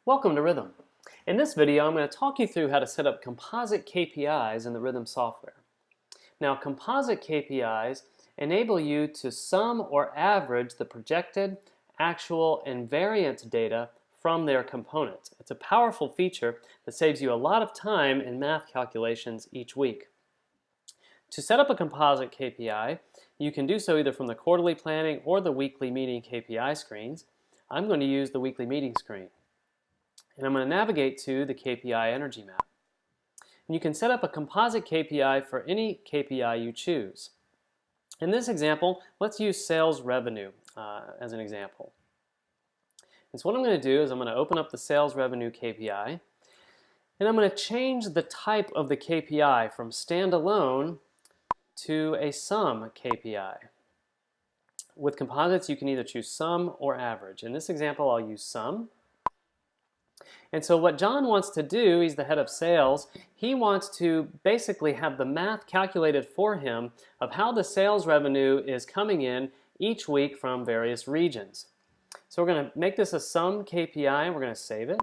Welcome to Rhythm. In this video, I'm going to talk you through how to set up composite KPIs in the Rhythm software. Now, composite KPIs enable you to sum or average the projected, actual, and variance data from their components. It's a powerful feature that saves you a lot of time in math calculations each week. To set up a composite KPI, you can do so either from the quarterly planning or the weekly meeting KPI screens. I'm going to use the weekly meeting screen. And I'm going to navigate to the KPI energy map. And you can set up a composite KPI for any KPI you choose. In this example, let's use sales revenue as an example. And so what I'm going to do is I'm going to open up the sales revenue KPI, and I'm going to change the type of the KPI from standalone to a sum KPI. With composites, you can either choose sum or average. In this example, I'll use sum. And so what John wants to do, he's the head of sales, he wants to basically have the math calculated for him of how the sales revenue is coming in each week from various regions. So we're going to make this a sum KPI, we're going to save it.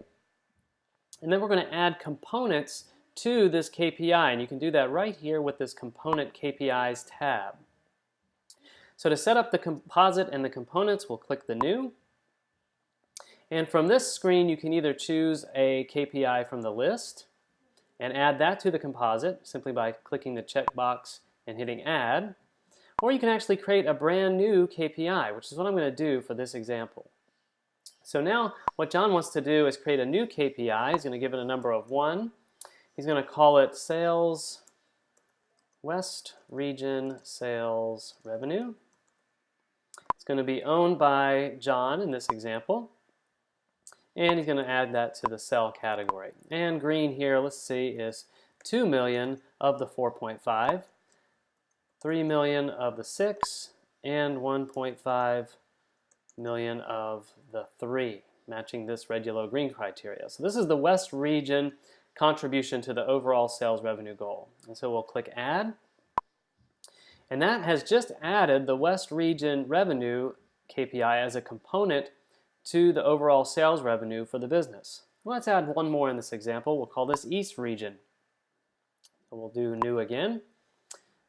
And then we're going to add components to this KPI, and you can do that right here with this Component KPIs tab. So to set up the composite and the components, we'll click the New. And from this screen, you can either choose a KPI from the list and add that to the composite simply by clicking the checkbox and hitting Add. Or you can actually create a brand new KPI, which is what I'm going to do for this example. So now what John wants to do is create a new KPI. He's going to give it a number of 1. He's going to call it Sales West Region Sales Revenue. It's going to be owned by John in this example. And he's going to add that to the cell category. And green here, let's see, is 2 million of the 4.5, 3 million of the 6, and 1.5 million of the 3, matching this red, yellow, green criteria. So this is the West region contribution to the overall sales revenue goal. And so we'll click Add. And that has just added the West region revenue KPI as a component to the overall sales revenue for the business. Let's add one more in this example. We'll call this East region. So we'll do New again.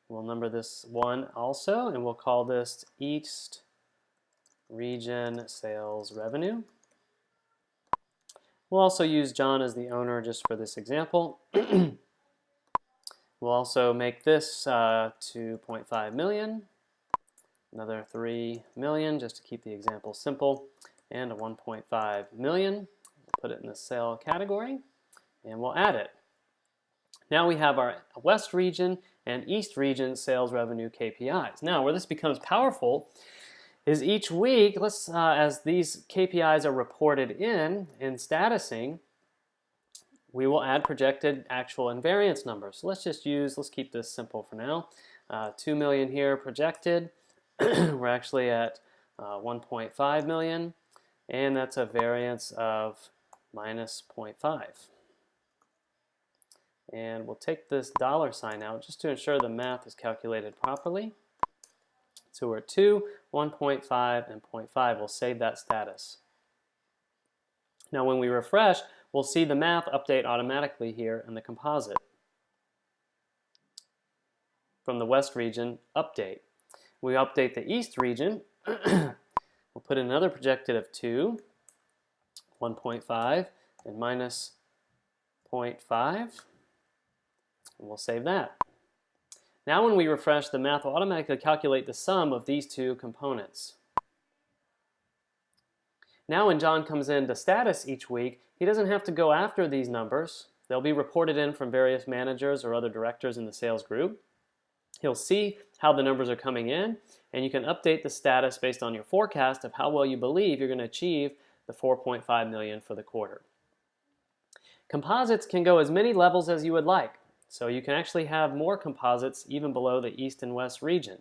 We'll number this 1 also, and we'll call this East region sales revenue. We'll also use John as the owner just for this example. We'll also make this 2.5 million, another 3 million just to keep the example simple, and a 1.5 million. We'll put it in the sale category, and we'll add it. Now we have our West region and East region sales revenue KPIs. Now where this becomes powerful is each week, as these KPIs are reported in statusing, we will add projected, actual, and variance numbers. So let's keep this simple for now. 2 million here projected. We're actually at 1.5 million. And that's a variance of minus 0.5. And we'll take this $ out just to ensure the math is calculated properly. So we're at 2, 1.5, and 0.5. We'll save that status. Now when we refresh, we'll see the math update automatically here in the composite. From the West region, update. We update the East region. We'll put in another projected of 2, 1.5, and minus 0.5. And we'll save that. Now when we refresh, the math will automatically calculate the sum of these two components. Now when John comes into status each week, he doesn't have to go after these numbers. They'll be reported in from various managers or other directors in the sales group. He'll see how the numbers are coming in, and you can update the status based on your forecast of how well you believe you're going to achieve the 4.5 million for the quarter. Composites can go as many levels as you would like, so you can actually have more composites even below the East and West region.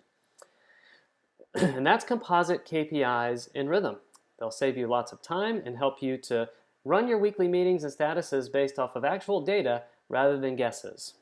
And that's composite KPIs in Rhythm. They'll save you lots of time and help you to run your weekly meetings and statuses based off of actual data rather than guesses.